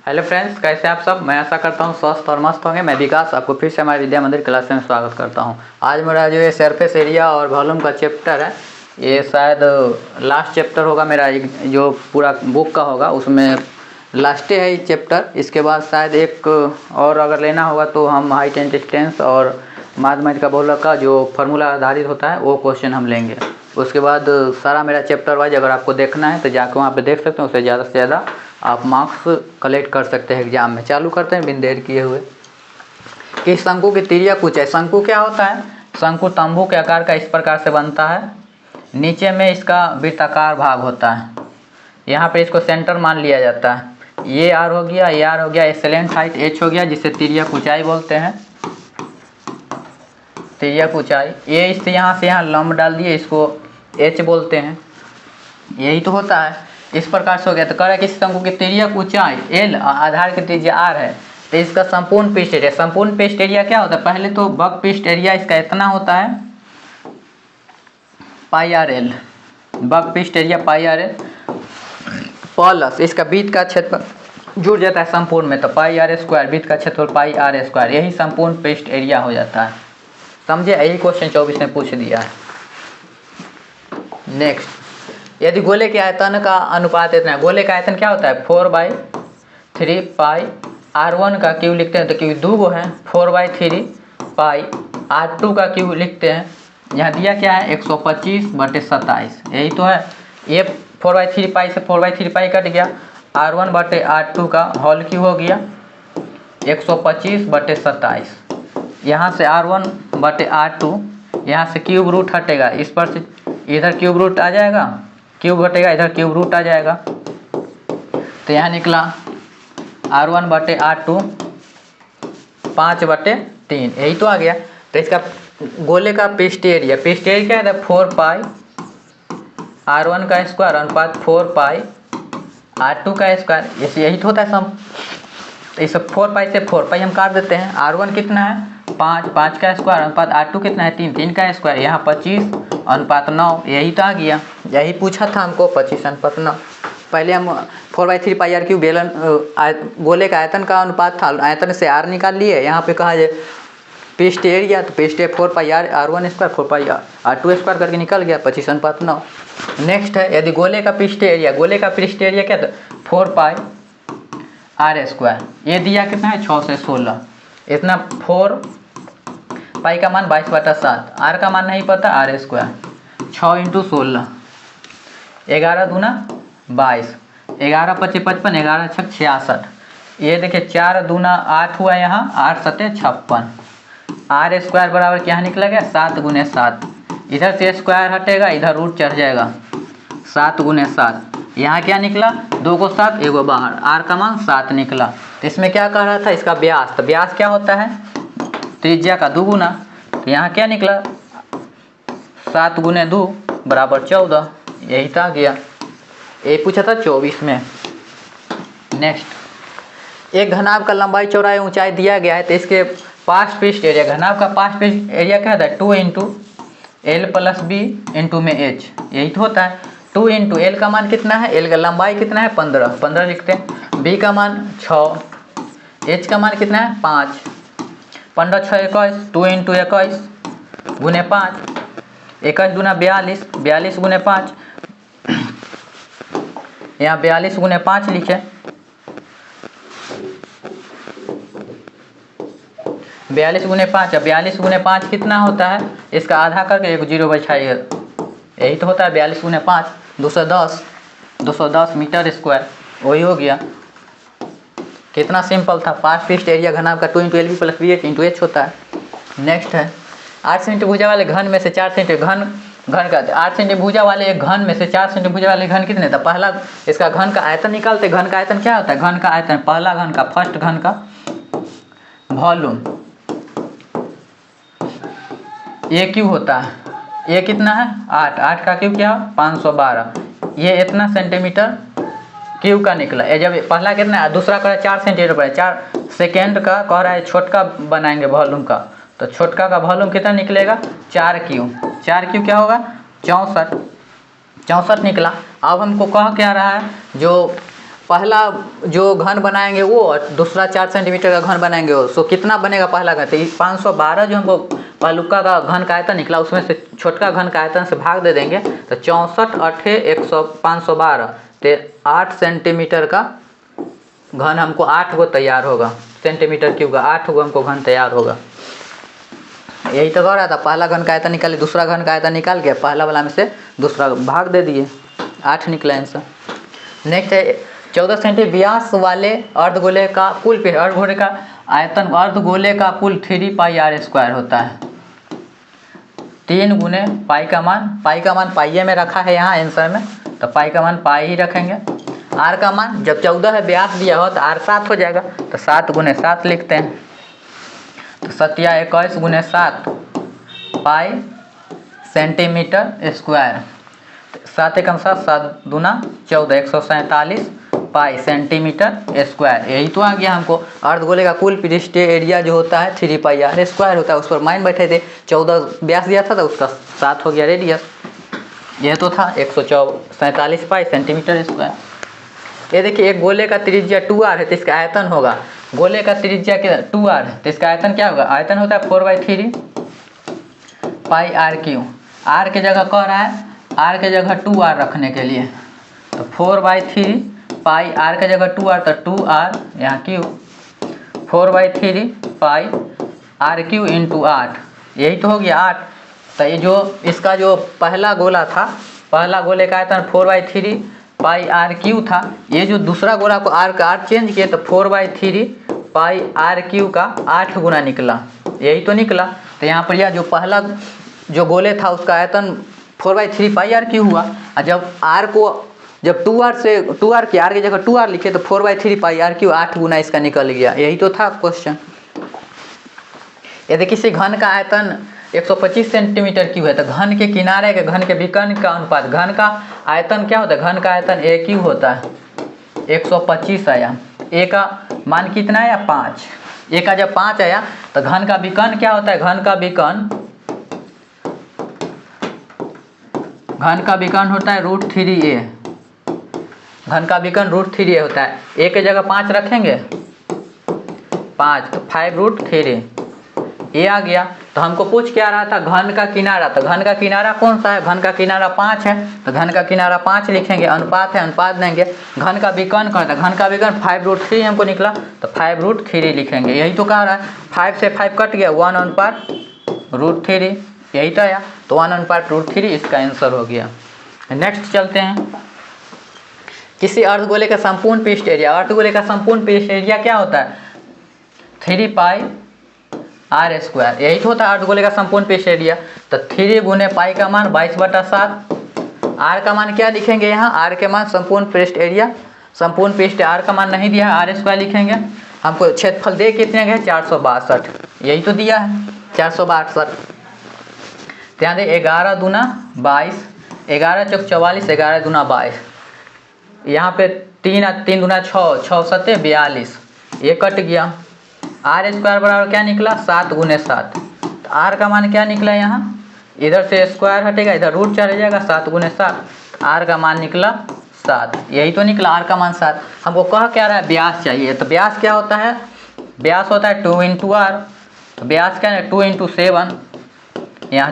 Hello friends, कैसे आप सब। मैं आशा करता हूँ स्वस्थ और मस्त होंगे। मैं विकास आपको फिर से हमारे विद्या मंदिर क्लास में स्वागत करता हूँ। आज मेरा जो ये सरफेस एरिया और वॉल्यूम का चैप्टर है, ये शायद लास्ट चैप्टर होगा मेरा, जो पूरा बुक का होगा उसमें लास्ट है ये चैप्टर। इसके बाद शायद एक और अगर लेना होगा तो हम हाइट एंड डिस्टेंस और मैथमेटिक्स का बहुलक का जो फार्मूला आधारित होता है वो क्वेश्चन हम लेंगे। उसके बाद सारा मेरा चैप्टर वाइज अगर आपको देखना है तो जाकर वहाँ पे देख सकते हैं। उससे ज़्यादा से ज़्यादा आप मार्क्स कलेक्ट कर सकते हैं एग्जाम में। चालू करते हैं बिन देर किए हुए कि शंकु की तिर्यक ऊंचाई। शंकु क्या होता है? शंकु तंबू के आकार का इस प्रकार से बनता है। नीचे में इसका वृत्ताकार भाग होता है। यहाँ पे इसको सेंटर मान लिया जाता है। ये आर हो गया, ये आर हो गया, एक्सेलेंट हाइट एच हो गया, जिसे तिर्यक ऊंचाई बोलते हैं। तिर्यक ऊंचाई ये इससे यहाँ से यहाँ लंब डाल दिए, इसको एच बोलते हैं। यही तो होता है। इस प्रकार से हो गया। तो कह रहा है कि शंकु की तिर्यक ऊंचाई एल, आधार की त्रिज्या आर है, तो इसका संपूर्ण पृष्ठ एरिया। संपूर्ण पृष्ठ एरिया क्या होता है? पहले तो वक्र पृष्ठ एरिया इसका इतना होता है पाई आर एल, वक्र पृष्ठ area pi R L plus इसका वृत्त का क्षेत्रफल जुड़ जाता है संपूर्ण में, तो पाई आर स्क्वायर, वृत्त का क्षेत्रफल पाई आर स्क्वायर, यही संपूर्ण पृष्ठ एरिया हो जाता है। समझे? यही क्वेश्चन 24 ने पूछ दिया है। नेक्स्ट, यदि गोले के आयतन का अनुपात इतना है। गोले का आयतन क्या होता है? 4/3 पाई r1 का क्यूब लिखते हैं, तो क्यूब 2 गो है। 4/3 पाई r2 का क्यूब लिखते हैं। यहाँ दिया क्या है? 125/27, यही तो है। ये 4/3 पाई से 4/3 पाई कट गया, r1/r2 का होल क्यूब हो गया 125/27। यहाँ से r1/r2, यहाँ से क्यूब रूट हटेगा, इस पर से इधर क्यूब रूट आ जाएगा, क्यूब घटेगा, इधर क्यूब रूट आ जाएगा, तो यहाँ निकला r1/r2 5/3, यही तो आ गया। तो इसका गोले का पृष्ठ एरिया क्या है? 4 पाई r1 का स्क्वायर अनुपात 4 पाई r2 का स्क्वायर, यही तो होता है सम। तो इस 4 पाई से 4 पाई हम काट देते हैं। r1 कितना है? 5 का स्क्वायर अनुपात r2 कितना है? 3 का स्क्वायर, यहाँ 25/9, यही तो आ गया। यही पूछा था हमको, 25/9। पहले हम 4/3 पाई आर क्यूब बेलन गोले का आयतन का अनुपात था, आयतन से आर निकाल लिए। यहाँ पे कहा जाए पृष्ठ एरिया, तो पृष्ठ 4 पाई r1 स्क्वायर 4 पाई r2 स्क्वायर करके निकल गया 25/9। नेक्स्ट है, यदि गोले का पृष्ठ एरिया क्या था? 4 पाई r स्क्वायर, ये दिया कितना है? 6 से 16, इतना 4 पाई का मान 22/7, आर का मान नहीं पता, r स्क्वायर 6 × 16, 11 दूना 22, 11 × 55, 11 × 6 66। ये देखिए 4 दूना 8 हुआ, यहाँ 8 × 7 56, r स्क्वायर बराबर क्या निकला गया? 7 × 7। इधर से स्क्वायर हटेगा, इधर रूट चढ़ जाएगा, 7 × 7, यहाँ क्या निकला? 2 को 7, 1 बाहर, r का मान 7 निकला। तो इसमें क्या कह रहा था? इसका व्यास। तो व्यास क्या होता है? त्रिज्या का 2 गुना। तो यहाँ क्या निकला? 7 × 2 = 14, यही था गया। ये पूछा था 24 में। नेक्स्ट, एक घनाभ का लंबाई चौड़ाई ऊंचाई दिया गया है, तो इसके पार्श्व पृष्ठ एरिया, घनाभ का पार्श्व पृष्ठ एरिया क्या था? 2 × L + B × में H, यही तो होता है। 2 × L का मान कितना है? L का लंबाई कितना है? 15 लिखते हैं। B का मान 6, H का मान कितना है? 5, 15 × 6 21, 2 × 21 × 5, 21 दूना 42, 42 × 5, यहाँ 42 × 5 लिखे, 42 × 5, 42 × 5 कितना होता है? इसका आधा करके एक 0 बचाइए, यही तो होता है 42 × 5, 210 मीटर स्क्वायर, वही हो गया। कितना सिंपल था। पार्श्व पृष्ठ एरिया घनाभ का 2 × LB + BH × H होता है। नेक्स्ट है, 8 सेंटी भुजा वाले घन में से 4 सेंटी घन का 8 सेंटी भुजा वाले एक घन में से 4 सेंटी भुजा वाले घन कितने था? पहला इसका घन का आयतन निकालते। घन का आयतन क्या होता है? घन का आयतन, पहला घन का, फर्स्ट घन का वॉल्यूम, ये क्यूब होता है। ये कितना है? 8 का क्यूब क्या? 512, ये इतना सेंटीमीटर क्यूब का निकला। ये जब पहला कितना है? दूसरा कह रहा है 4 सेंटीमीटर पर, 4 सेकेंड का कह रहा है छोटका बनाएंगे वॉल्यूम का, तो छोटका का वॉल्यूम कितना निकलेगा? 4 क्यूब क्या होगा? 64 निकला। अब हमको कह क्या रहा है? जो पहला जो घन बनाएंगे वो और दूसरा 4 सेंटीमीटर का घन बनाएंगे वो, सो कितना बनेगा पहला घन? तो 512 जो हमको पहलुका का घन का आयतन निकला उसमें से छोटका घन का आयतन से भाग दे देंगे तो 64 8 512 तो 8 सेंटीमीटर का घन हमको 8 गो तैयार होगा, सेंटीमीटर क्यूब का 8 गो हमको घन तैयार होगा। यही तो कह रहा था, पहला घन का आयतन निकाले, दूसरा घन का आयतन निकाल के पहला वाला में से दूसरा भाग दे दिए, 8 निकला आंसर। नेक्स्ट है 14 सेंटीमीटर व्यास वाले अर्धगोले का कुल पे अर्धगोले का आयतन, अर्धगोले का कुल 3 पाई r स्क्वायर होता है। 3 गुने पाई का मान पाइये में रखा है यहाँ आंसर में, तो पाई का मान पाई ही रखेंगे। r का मान जब 14 है व्यास दिया हो तो r 7 हो जाएगा, तो 7 गुने 7 लिखते हैं, तो 7 या 21 गुने 7 पाई सेंटीमीटर स्क्वायर। 7 एकम 7 7 दूना 14 147 पाई सेंटीमीटर स्क्वायर। यही तो आ गया हमको। अर्धगोले का कुल पृष्ठ एरिया जो होता है 3 पाई r स्क्वायर होता है, उस पर मान बैठे थे, 14 व्यास दिया था तो उसका 7 हो गया रेडियस। यह तो था 147 पाई सेंटीमीटर स्क्वायर। ये देखिए एक गोले का त्रिज्या 2r है तो इसका आयतन होगा, गोले का त्रिज्या क्या 2r है तो इसका आयतन क्या होगा? आयतन होता है 4/3 पाई r3। r के जगह कह रहा है, r के जगह 2r रखने के लिए, तो 4/3 पाई r के जगह 2r तो 2r यहाँ क्यू 4/3 पाई r3 इंटू 8, यही तो हो गया 8। तो ये जो इसका जो पहला गोला था, पहला गोले का आयतन 4/3 पाई r3 था, ये जो दूसरा गोला को r का r चेंज किया तो 4/3 पाई r3 का 8 गुना निकला, यही तो निकला। तो यहाँ पर यह जो पहला जो गोले था उसका आयतन 4/3 पाई r3 हुआ, और जब r को जब 2r से 2r की r की जगह 2r लिखे तो 4/3 पाई r3 8 गुना इसका निकल गया, यही तो था क्वेश्चन। यदि किसी घन का आयतन 125 सेंटीमीटर क्यूब है तो घन के किनारे के घन के विकर्ण का अनुपात, घन का आयतन क्या होता है? घन का आयतन a क्यूब होता है, 125 आया, a का मान कितना आया 5, a का जब 5 आया तो घन का विकर्ण क्या होता है? घन का विकर्ण होता है √3a, घन का विकर्ण √3a होता है। a के जगह 5 रखेंगे, 5 तो 5√3 ये आ गया। तो हमको पूछ क्या रहा था? घन का किनारा, तो घन का किनारा कौन सा है? घन का किनारा 5 है, तो घन का किनारा 5 लिखेंगे, अनुपात है अनुपात देंगे। घन का विकर्ण कौन था? घन का विकर्ण 5√3 हमको निकला तो 5√3 लिखेंगे, यही तो कह रहा है। 5 से 5 कट गया, 1/√3 यही तो आया, तो 1/√3 इसका आंसर हो गया। नेक्स्ट चलते हैं, किसी अर्धगोले का संपूर्ण पृष्ठ एरिया, अर्धगोले का संपूर्ण पृष्ठ एरिया क्या होता है? 3 पाई r स्क्वायर, यही तो होता है अर्धगोले का संपूर्ण पृष्ठ एरिया। तो 3 गुने पाई का मान 22/7, r का मान क्या लिखेंगे यहाँ? r के मान संपूर्ण पृष्ठ एरिया, संपूर्ण पृष्ठ r का मान नहीं दिया है, r स्क्वायर लिखेंगे। हमको क्षेत्रफल दे कितने गए? 462, यही तो दिया है 462। ध्यान दे 11 दूना 22, 11 चौक 44, 11 दूना 22, यहाँ पे 3 दूना 6, 6 7 42, ये कट गया। r स्क्वायर बराबर क्या निकला? 7 गुने 7, तो r का मान क्या निकला? यहाँ इधर से स्क्वायर हटेगा, इधर रूट चढ़ जाएगा, 7 गुने 7, r का मान निकला 7, यही तो निकला r का मान 7। हमको कह क्या रहा है? व्यास चाहिए, तो व्यास क्या होता है? व्यास होता है 2 × r, तो व्यास क्या है? 2 × 7, यहाँ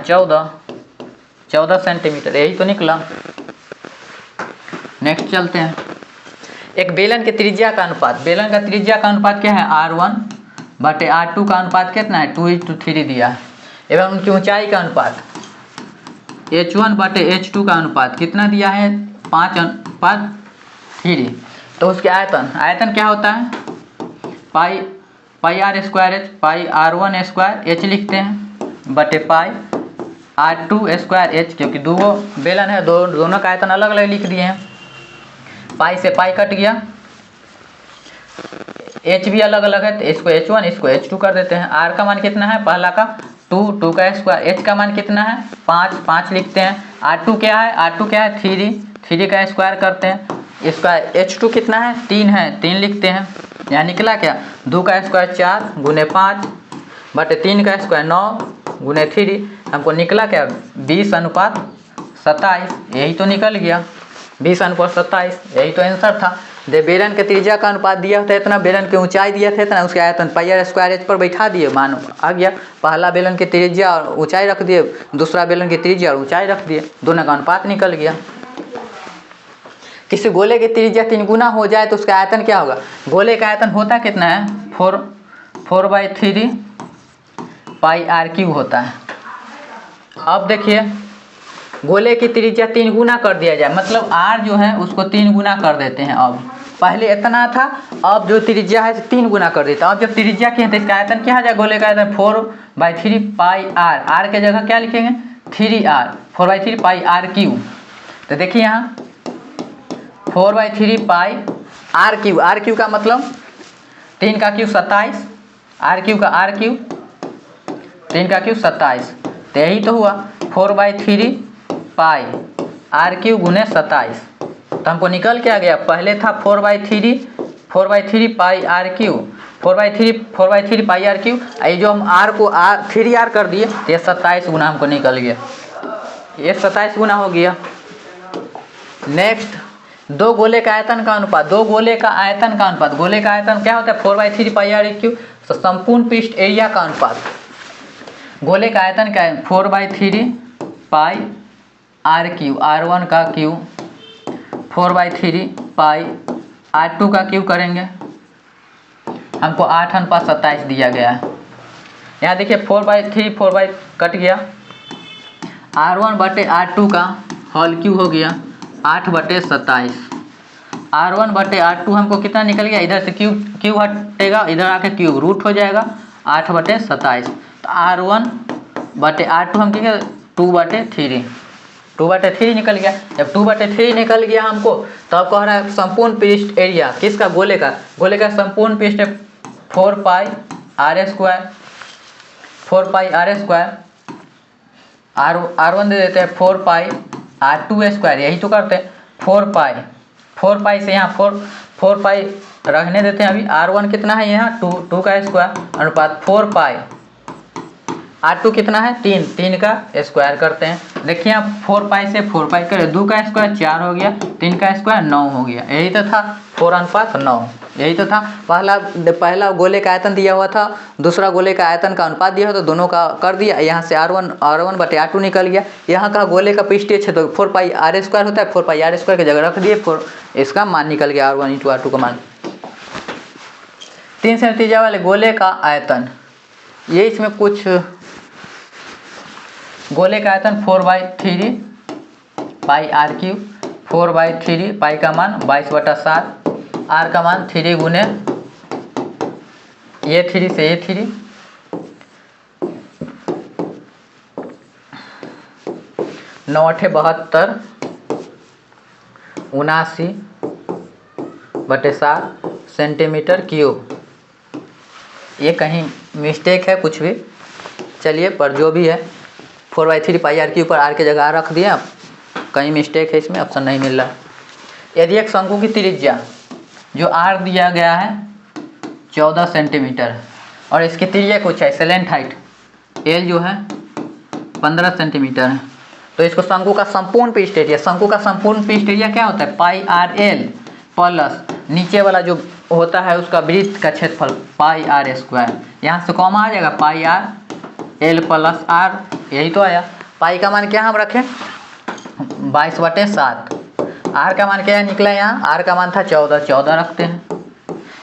14 सेंटीमीटर, यही तो निकला। नेक्स्ट चलते हैं, एक बेलन के त्रिज्या का अनुपात, बेलन का त्रिज्या का अनुपात क्या है? r1 बटे r2 का अनुपात कितना है? 2:3 दिया है। एवं उनकी ऊंचाई का अनुपात h1 बटे h2 का अनुपात कितना दिया है? 5:3। तो उसके आयतन क्या होता है? पाई r स्क्वायर h, पाई r1 स्क्वायर h लिखते हैं बटे पाई r2 स्क्वायर h, क्योंकि दो बेलन है, दोनों का आयतन अलग अलग लिख दिए हैं। पाई से पाई कट गया, h भी अलग अलग है, तो इसको h1 इसको h2 कर देते हैं। r का मान कितना है? पहला का 2 का स्क्वायर, h का मान कितना है? 5 लिखते हैं। r2 क्या है? 3 का स्क्वायर करते हैं। इसका h2 कितना है? 3 लिखते हैं। यहाँ निकला क्या? 2 का स्क्वायर 4 गुने 5 बटे 3 का स्क्वायर 9 गुने 3, हमको निकला क्या? 20:27, यही तो निकल गया 20:27, यही तो आंसर था। जब बेलन के त्रिज्या का अनुपात दिया था इतना, बेलन की ऊंचाई दिया था इतना, उसके आयतन पाई आर स्क्वायर एच पर बैठा दिए, मान आ गया। पहला बेलन की त्रिज्या और ऊंचाई रख दिए, दूसरा बेलन की त्रिज्या और ऊंचाई रख दिए, दोनों का अनुपात निकल गया। किसी गोले की त्रिज्या 3 गुना हो जाए तो उसका आयतन क्या होगा? गोले का आयतन होता कितना है? 4/3 पाई आर क्यूब होता है। अब देखिए गोले की त्रिज्या 3 गुना कर दिया जाए, मतलब आर जो है उसको 3 गुना कर देते हैं। अब पहले इतना था, अब जो त्रिज्या है 3 गुना कर देता। अब जब त्रिज्या की है तो इसका आयतन क्या आ जाए? गोले का आयतन 4/3 पाई आर, आर के जगह क्या लिखेंगे? 3r, 4/3 pi R cube. तो देखिए यहाँ 4/3 pi R cube, are cube का मतलब 3 का क्यूब 27, आर क्यूब का आर क्यूब 3 का क्यूब 27, तो यही तो हुआ 4/3 पाई आर क्यूब गुने 27। तो हमको निकल के आ गया, पहले था 4/3 pi R cube, 4/3 pi R cube, ये जो हम आर को 3r कर दिए तो ये 27 गुना हमको निकल गया, ये 27 गुना हो गया। नेक्स्ट, दो गोले का आयतन का अनुपात, दो गोले का आयतन का अनुपात, गोले का आयतन क्या होता है? 4/3 पाई आर क्यूब, तो संपूर्ण पृष्ठ एरिया का अनुपात। गोले का आयतन क्या है? 4/3 पाई आर क्यूब, r1 का क्यूब 4/3 पाई r2 का क्यूब करेंगे, हमको 8:27 दिया गया है। यहाँ देखिए 4/3 कट गया, r1/r2 का होल क्यूब हो गया 8/27, r1/r2 हमको कितना निकल गया? इधर से क्यूब हटेगा, इधर आके क्यूब रूट हो जाएगा 8/27, तो r1/r2 हम क्या 2/3 निकल गया। जब 2/3 निकल गया हमको, तब कह रहा है संपूर्ण पृष्ठ एरिया किसका? गोले का। गोले का संपूर्ण पृष्ठ 4 पाई आर स्क्वायर, r1 दे देते हैं 4 पाई r2 स्क्वायर, यही तो करते हैं 4 पाई से यहाँ 4 पाई रखने देते हैं। अभी r1 कितना है यहाँ 2 का स्क्वायर अनुपात 4 पाई, r2 कितना है 3 का स्क्वायर करते हैं। देखिए आप 4 पाई से 4 पाई करें, 2 का स्क्वायर 4 हो गया, 3 का स्क्वायर 9 हो गया, यही तो था 4:9, यही तो था। पहला गोले का आयतन दिया हुआ था, दूसरा गोले का आयतन का अनुपात दिया हुआ था, दोनों का कर दिया, यहाँ से r1/r2 निकल गया। यहाँ का गोले का पृष्ठीय क्षेत्र 4 पाई आर स्क्वायर होता है, 4 पाई आर स्क्वायर की जगह रख दिए, इसका मान निकल गया r1 × r2 का मान। 3 से नतीजा वाले गोले का आयतन, ये इसमें कुछ गोले का आयतन 4/3 पाई आर क्यूब, 4/3 पाई का मान 22/7, आर का मान 3 गुने ये 3 से ये 3, 9×8 = 79/7 सेंटीमीटर क्यूब। ये कहीं मिस्टेक है कुछ भी, चलिए, पर जो भी है 4/3 पाई आर क्यूब पर आर की जगह आर रख दिया, कहीं मिस्टेक है इसमें, ऑप्शन नहीं मिल रहा। यदि एक शंकु की त्रिज्या जो आर दिया गया है 14 सेंटीमीटर और इसकी त्रिज्या कुछ है सेलेंट हाइट एल जो है 15 सेंटीमीटर है, तो इसको शंकु का संपूर्ण पृष्ठ एरिया, शंकु का संपूर्ण पृष्ठ एरिया क्या होता है? पाई आर एल प्लस नीचे वाला जो होता है उसका वृत्त का क्षेत्रफल पाई आर स्क्वायर, यहाँ से कॉमा आ जाएगा पाई आर एल प्लस आर, यही तो आया। पाई का मान क्या हम रखें? 22/7। आर का मान क्या निकला यहाँ? आर का मान था 14 रखते हैं।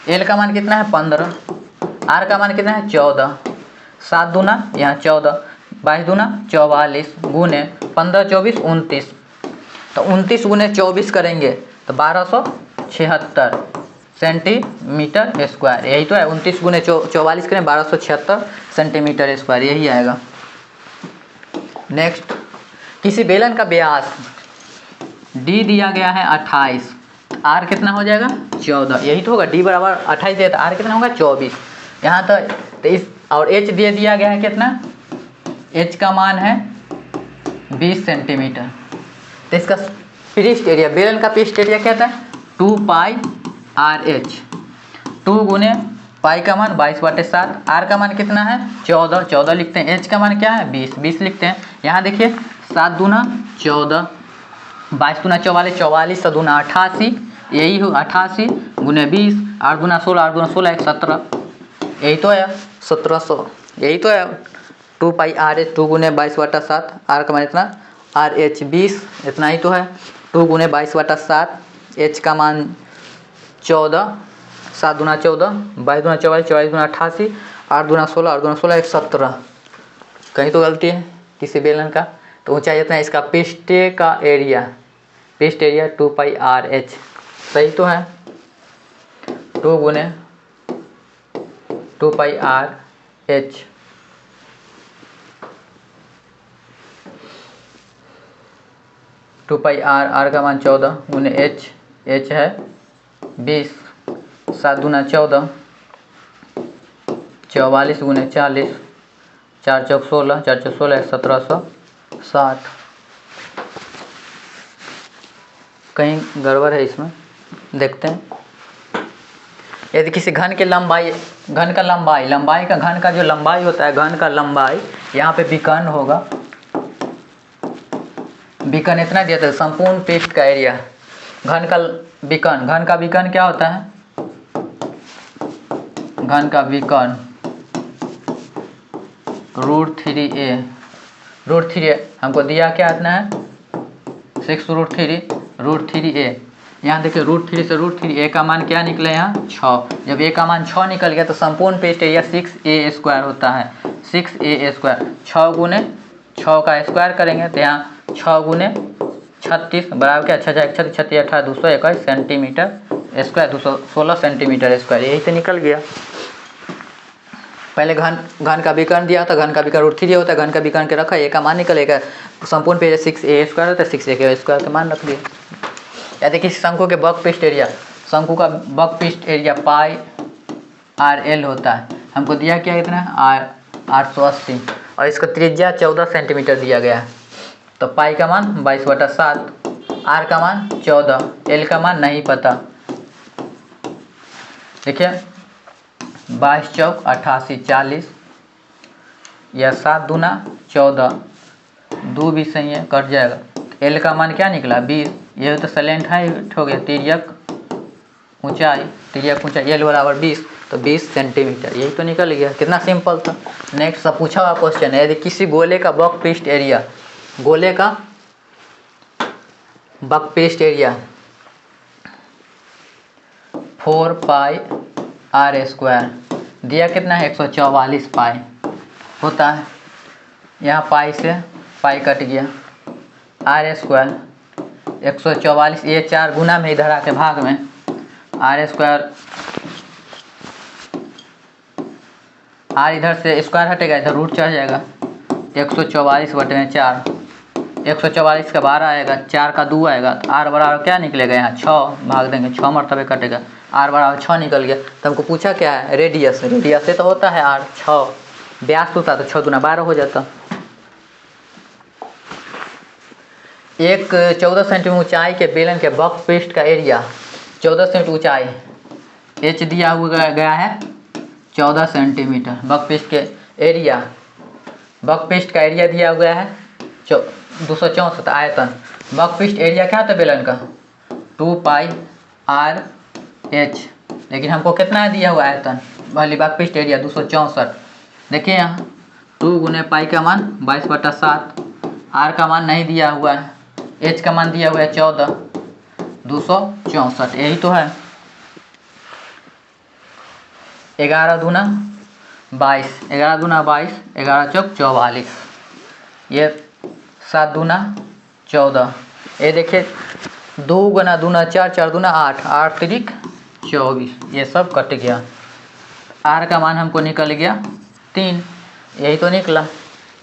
एल का मान कितना है? 15। आर का मान कितना है? 14। 7 दूना यहाँ 14, 22 दूना 44 गुने 15 24 29, तो 29 गुने 24 करेंगे तो 1276 सेंटीमीटर स्क्वायर, यही तो है। 29 गुने 44 करें 1276 सेंटीमीटर स्क्वायर, यही आएगा। नेक्स्ट, किसी बेलन का व्यास d दिया गया है 28, r कितना हो जाएगा? 14, यही तो होगा। d बराबर 28 दिया तो r कितना होगा? 24। यहाँ तो इस और h दे दिया गया है कितना? h का मान है 20 सेंटीमीटर। तो इसका पृष्ठ एरिया, बेलन का पृष्ठ एरिया क्या था? 2 पाई आर एच, 2 गुने पाई का मान 22/7, आर का मान कितना है? 14 लिखते हैं, एच का मान क्या है? 20 लिखते हैं। यहाँ देखिए 7 दूना 14, 22 दूना 44, 44 दूना 88, यही हो 88 गुने 20, 8 गुना 16, 8 गुना 16 17, यही तो आया 1700, यही तो आया 2 पाई आर एच 2 गुने 22/7, आर का मान इतना, आर एच 20, इतना ही तो है 2 गुने 22/7, एच का मान 14, 7 दूना 14, 22 दूना 44, 44 दूना 88, 8 दूना 16, 8 दूना 16 17, कहीं तो गलती है किसी बेलन का। तो ऊंचाई इतना है, इसका पृष्ठीय का एरिया, पृष्ठ एरिया 2 पाई आर एच, सही तो है 2 गुने 2 pi R H, two pi R का मान 14 गुने एच है 20, 7 दूना 14, 44 गुने 40, 4 चौक 16, 4 चौक 16 1760, कहीं गड़बड़ है इसमें, देखते हैं। यदि किसी घन की लंबाई, घन का लंबाई का, घन का जो लंबाई होता है, घन का लंबाई यहाँ पे विकर्ण होगा, विकर्ण इतना दिया था, संपूर्ण पृष्ठ का एरिया, घन का विकर्ण, घन का विकर्ण क्या होता है, घन का विकर्ण √3a, √3a हमको दिया क्या इतना है 6√3a। यहाँ देखिए √3 से √3 a का मान क्या निकले यहाँ 6, जब a का मान 6 निकल गया तो संपूर्ण पृष्ठ एरिया 6a² होता है, 6a², 6 गुने 6 का स्क्वायर करेंगे तो यहाँ 6 गुने 36 बराबर क्या 6 36 36 18 221 सेंटीमीटर स्क्वायर, 216 सेंटीमीटर स्क्वायर, यही तो निकल गया। पहले घन का विकर्ण दिया था, घन का विकर्ण √3 होता है, घन का विकर्ण के रखा, ए का मान निकलेगा, संपूर्ण पे 6a² होता है, 6a² का मान रख दिया। या देखिए शंकु के बक पृष्ठ एरिया, शंकु का बक पृष्ठ एरिया पाई RL होता है, हमको दिया क्या इतना 880 और इसका त्रिज्या 14 सेंटीमीटर दिया गया है, तो पाई का मान 22/7, आर का मान 14, एल का मान नहीं पता। देखिए 22 चौक 88 40 या 7 दूना 14, 2 भी सही है कट जाएगा, एल का मान क्या निकला 20, ये तो सलेंट हाइट हो गया, तिर्यक ऊंचाई एल बराबर 20, तो 20 सेंटीमीटर, यही तो निकल गया, कितना सिंपल था। नेक्स्ट सब पूछा हुआ क्वेश्चन है, यदि किसी गोले का बक पृष्ठ एरिया, गोले का बक पृष्ठ एरिया 4 पाई R² दिया कितना है 144 पाई होता है, यहाँ पाई से पाई कट गया, R² 144, ये 4 गुना में इधर आके भाग में, R², R इधर से स्क्वायर हटेगा, इधर रूट चढ़ जाएगा, 144/4, 144 का 12 आएगा, 4 का 2 आएगा, तो R बराबर क्या निकलेगा यहाँ 6, भाग देंगे 6 मरतबे कटेगा, R बराबर 6 निकल गया। तो हमको पूछा क्या है रेडियस, रेडियस से तो होता है R 6, व्यास होता तो 6 दूना 12 हो जाता। एक 14 सेंटीमीटर ऊंचाई के बेलन के बक पृष्ठ का एरिया 14 सेंटीमीटर ऊंचाई, H दिया हुआ गया है 14 सेंटीमीटर, बक पृष्ठ के एरिया, बक पृष्ठ का एरिया दिया हुआ है 264 आयतन, बक पृष्ठ एरिया क्या था बेलन का 2 पाई RH, लेकिन हमको कितना दिया हुआ आयतन वाली बक पृष्ठ एरिया 264, देखिए यहाँ 2 गुने पाई का मान 22/7, R का मान नहीं दिया हुआ है, H का मान दिया हुआ है 14, 264, यही तो है। 11 दूना 22, 11 दूना 22, 11 चौक 44, ये 7 दूना 14, ये देखिए 2 गुना दूना 4, 4 दूना 8, 8 तिरिक 24, ये सब कट गया, R का मान हमको निकल गया 3, यही तो निकला।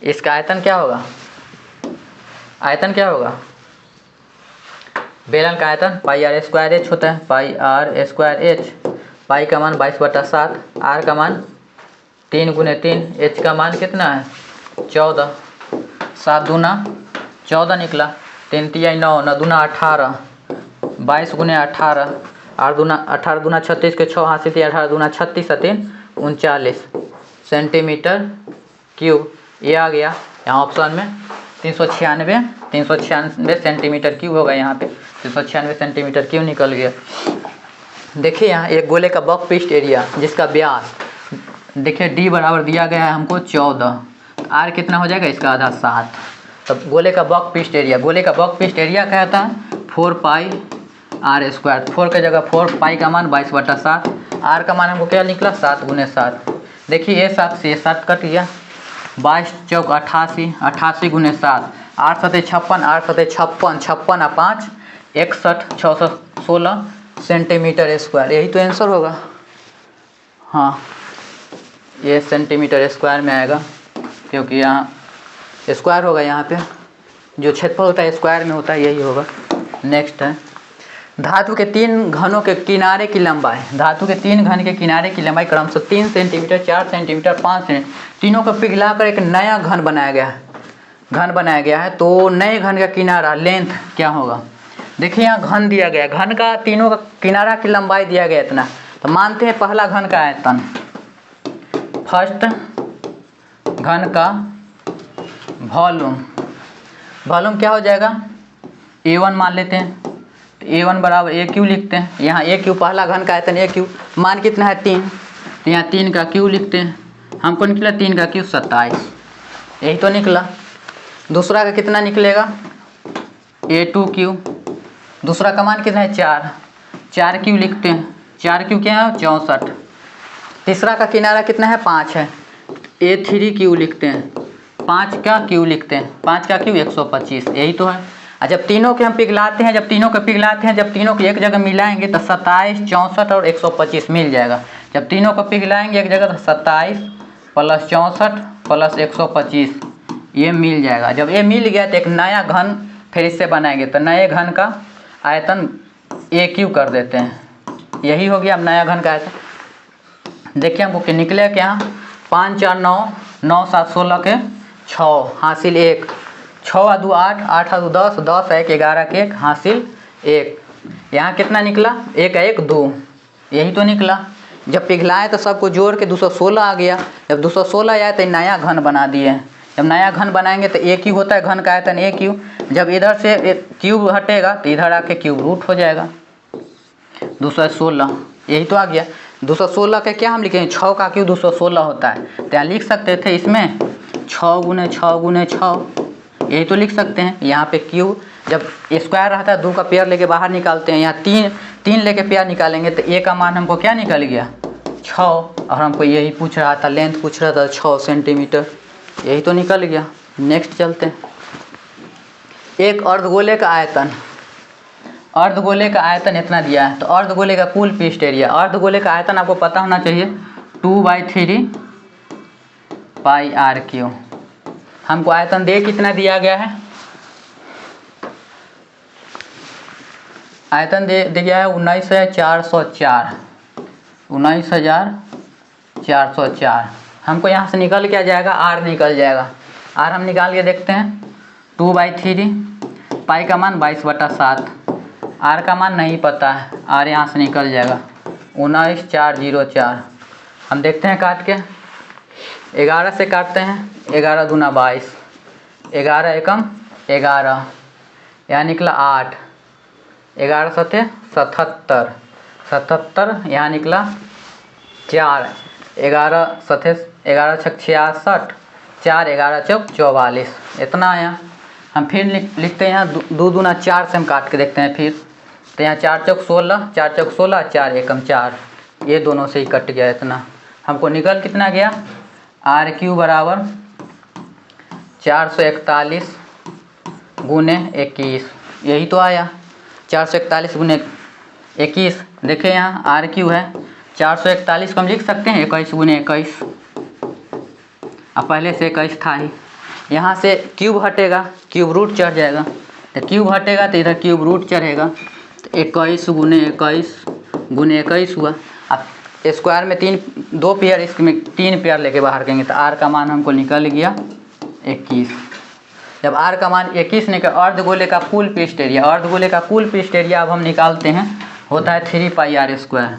इसका आयतन क्या होगा, आयतन क्या होगा, बेलन का आयतन पाई R² होता है, पाई R², पाई का मान 22/7, R का मान 3 गुने 3, H का मान कितना है 14, 7 दूना 14 निकला, 3 तिया 9, 9 दूना 18, 22 गुने 18, 8 दूना 18 दूना 36 के 6 हाथ से 18 दूना 36 3 39 सेंटीमीटर क्यूब, ये आ गया यहाँ ऑप्शन में 396 सेंटीमीटर क्यूब होगा यहाँ पे। 396 सेंटीमीटर क्यों निकल गया। देखिए यहाँ एक गोले का बक पिस्ट एरिया जिसका व्यास देखिए डी बराबर दिया गया है हमको 14, आर कितना हो जाएगा इसका आधा 7। तब गोले का बक पिस्ट एरिया, गोले का बक पिस्ट एरिया क्या आता है 4 पाई आर स्क्वायर। 4 की जगह 4 पाई का मान 22/7, आर का मान हमको क्या निकला 7 × 7। देखिए ये 7 से 7 कट गया, 22 चौक 88, 88 × 7, 8 7 56, 8 7 56, 56 और 5 61, 616 सेंटीमीटर स्क्वायर। यही तो आंसर होगा। हाँ ये सेंटीमीटर स्क्वायर में आएगा क्योंकि यहाँ स्क्वायर होगा, यहाँ पे जो क्षेत्रफल होता है स्क्वायर में होता है, यही होगा। नेक्स्ट है धातु के 3 घनों के किनारे की लंबाई। धातु के 3 घन के किनारे की लंबाई क्रमशः 3 सेंटीमीटर, 4 सेंटीमीटर, 5 सेंटीमीटर, तीनों को पिघलाकर एक नया घन बनाया गया है। तो नए घन का किनारा लेंथ क्या होगा। देखिए यहाँ घन दिया गया, घन का तीनों का किनारा की लंबाई दिया गया इतना। तो मानते हैं पहला घन का आयतन, फर्स्ट घन का वॉल्यूम क्या हो जाएगा A1 मान लेते हैं। तो A1 बराबर AQ लिखते हैं। यहाँ AQ पहला घन का आयतन AQ मान कितना है 3, तो यहाँ 3 का Q लिखते हैं। हमको निकला 3 का Q 27, यही तो निकला। दूसरा का कितना निकलेगा A2Q, दूसरा का मान कितना है 4 Q लिखते हैं। 4 Q क्या है 64। तीसरा का किनारा कितना है 5 है, A3Q लिखते हैं। 5 का Q लिखते हैं, 5 का Q 125, यही तो है। और जब तीनों के हम पिघलाते हैं, जब तीनों को एक जगह मिलाएंगे तो 27, 64 और 125 मिल जाएगा। जब तीनों को पिघलाएंगे एक जगह तो 27 + 64 + 125 ये मिल जाएगा। जब ये मिल गया तो एक नया घन फिर इससे बनाएंगे। तो नए घन का आयतन AQ कर देते हैं, यही हो गया अब नया घन का आयतन। देखिए हमको निकले क्या 5 4 9, 9 7 16 के 6 हासिल 1, 6 और 2 8, 8 और 2 10, 10 1 11 के 1 हासिल 1। यहाँ कितना निकला 1 1 2, यही तो निकला। जब पिघलाए तो सबको जोड़ के 216 आ गया। जब 216 आया तो नया घन बना दिए। जब नया घन बनाएंगे तो AQ होता है घन का आयतन AQ। जब इधर से क्यूब हटेगा तो इधर आके क्यूब रूट हो जाएगा 216, यही तो आ गया। 216 का क्या हम लिखेंगे 6 का क्यूब 216 होता है, तो यहाँ लिख सकते थे इसमें 6 × 6 × 6, यही तो लिख सकते हैं। यहाँ पे क्यूब जब स्क्वायर रहता है 2 का पेयर लेके बाहर निकालते हैं, यहाँ 3 लेके पेयर निकालेंगे तो A का मान हमको क्या निकल गया 6, और हमको यही पूछ रहा था लेंथ पूछ रहा था 6 सेंटीमीटर, यही तो निकल गया। नेक्स्ट चलते हैं। एक अर्धगोले का आयतन इतना दिया है, तो अर्धगोले का कुल पिस्ट एरिया, अर्धगोले का आयतन आपको पता होना चाहिए 2/3 पाई RQ। हमको आयतन दे कितना दिया गया है, आयतन दे दिया है 19,404, 19,404। हमको यहाँ से निकल क्या जाएगा R निकल जाएगा। R हम निकाल के देखते हैं 2/3 पाई का मान 22/7, R का मान नहीं पता है, R यहाँ से निकल जाएगा 19,404। हम देखते हैं काट के 11 से काटते हैं, 11 दूना 22, 11 एकम 11, यहाँ निकला 8, 11 सते 77, 77 यहाँ निकला 4, 11 सते 11 छक 66, 4 11 चौक 44, इतना आया। हम फिर लिखते हैं यहाँ 2 दूना 4 से हम काट के देखते हैं फिर, तो यहाँ 4 चौक 16, 4 चौक 16, 4 एकम 4, ये दोनों से ही कट गया इतना। हमको निकल कितना गया RQ बराबर 441 गुने 21, यही तो आया 441 गुने 21। देखें यहाँ RQ है 441 को हम लिख सकते हैं 21 गुने 21, अब पहले से 21 था ही। यहाँ से क्यूब हटेगा, क्यूब रूट चढ़ जाएगा, तो क्यूब हटेगा तो इधर क्यूब रूट चढ़ेगा, तो 21 गुने 21 हुआ। अब स्क्वायर में 2 पेयर, इसमें 3 पेयर लेके बाहर करेंगे तो R का मान हमको निकल गया 21। जब R का मान 21 निकल, अर्धगोले का कुल पिस्ट एरिया, अर्धगोले का कुल पिस्ट एरिया अब हम निकालते हैं, होता है 3 पाई R स्क्वायर,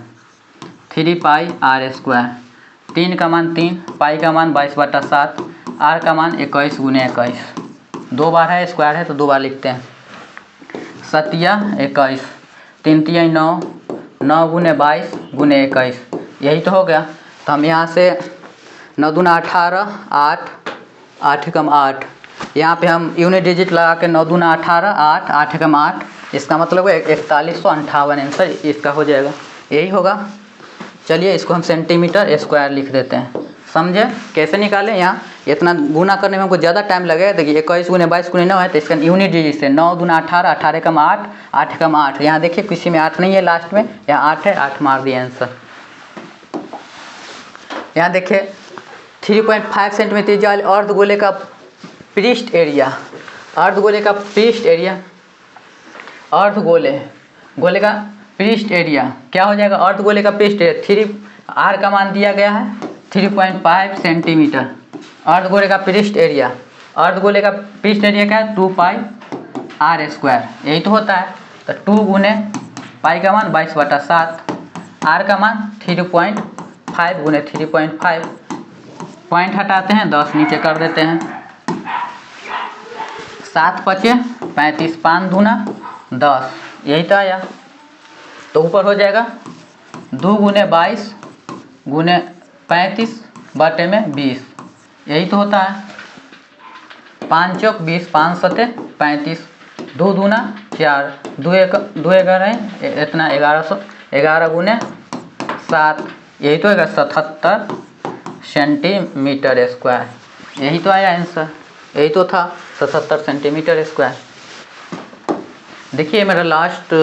3 पाई R स्क्वायर। 3 का मान 3, पाई का मान 22/7, R का मान 21 गुने 21, 2 बार है स्क्वायर है तो 2 बार लिखते हैं। सतिया 21, 3 तिया 9, 9 गुने 22 गुने 21, यही तो हो गया। तो हम यहाँ से 9 दूना 18, 8, 8 एकम 8, यहाँ पे हम यूनिट डिजिट लगा के 9 दूना 18, 8, 8 एकम 8, इसका मतलब है 4158 आंसर इसका हो जाएगा, यही होगा। चलिए इसको हम सेंटीमीटर स्क्वायर लिख देते हैं। समझे कैसे निकालें? यहाँ इतना गुना करने में हमको ज़्यादा टाइम लगेगा। देखिए 21 गुने 22 गुने 9 है, तो इसका यूनिट डिजिट से 9 दूना 18, 18 एकम 8, 8 एकम 8, यहाँ देखिए किसी में 8 नहीं है लास्ट में, यहाँ 8 है, 8 मार दिए आंसर। यहाँ देखिए 3.5 सेंटीमीटर त्रिज्या वाले अर्धगोले का पृष्ठ एरिया, अर्धगोले का पृष्ठ एरिया, अर्धगोले गोले का पृष्ठ एरिया क्या हो जाएगा? अर्धगोले का पृष्ठ एरिया 3 आर का मान दिया गया है 3.5 सेंटीमीटर। अर्धगोले का पृष्ठ एरिया, अर्धगोले का पृष्ठ एरिया क्या है? 2 पाई आर स्क्वायर, यही तो होता है। तो 2 गुने पाई का मान 22/7, आर का मान 3.5 गुने 3.5, पॉइंट हटाते हैं 10 नीचे कर देते हैं, 7 पचे 35, 5 दूना 10, यही तो आया। तो ऊपर हो जाएगा 2 गुने 22 गुने 35 बटे में 20, यही तो होता है। 5 चौक 20, 5 सते 35, 2 दूना 4, 2 11 इतना 1100, 11 गुने 7, यही तो है 77 सेंटीमीटर स्क्वायर, यही तो आया आंसर, यही तो था 77 सेंटीमीटर स्क्वायर। देखिए मेरा लास्ट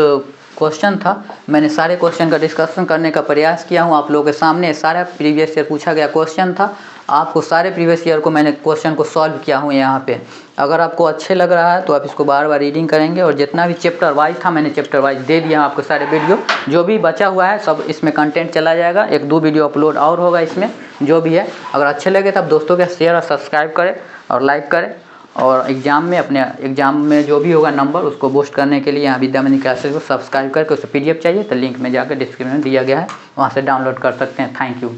क्वेश्चन था, मैंने सारे क्वेश्चन का डिस्कशन करने का प्रयास किया हूँ आप लोगों के सामने। सारा प्रीवियस ईयर पूछा गया क्वेश्चन था, आपको सारे प्रीवियस ईयर को मैंने क्वेश्चन को सॉल्व किया हूँ यहाँ पे। अगर आपको अच्छे लग रहा है तो आप इसको बार बार रीडिंग करेंगे, और जितना भी चैप्टर वाइज था मैंने चैप्टर वाइज दे दिया आपको सारे वीडियो, जो भी बचा हुआ है सब इसमें कंटेंट चला जाएगा। 1-2 वीडियो अपलोड और होगा इसमें जो भी है। अगर अच्छे लगे तो आप दोस्तों के शेयर और सब्सक्राइब करें और लाइक करें, और एग्ज़ाम में अपने एग्ज़ाम में जो भी होगा नंबर उसको बूस्ट करने के लिए यहाँ विद्या मनी क्लासेस को सब्सक्राइब करके उससे PDF चाहिए तो लिंक में जाकर डिस्क्रिप्शन में दिया गया है, वहाँ से डाउनलोड कर सकते हैं। Thank you.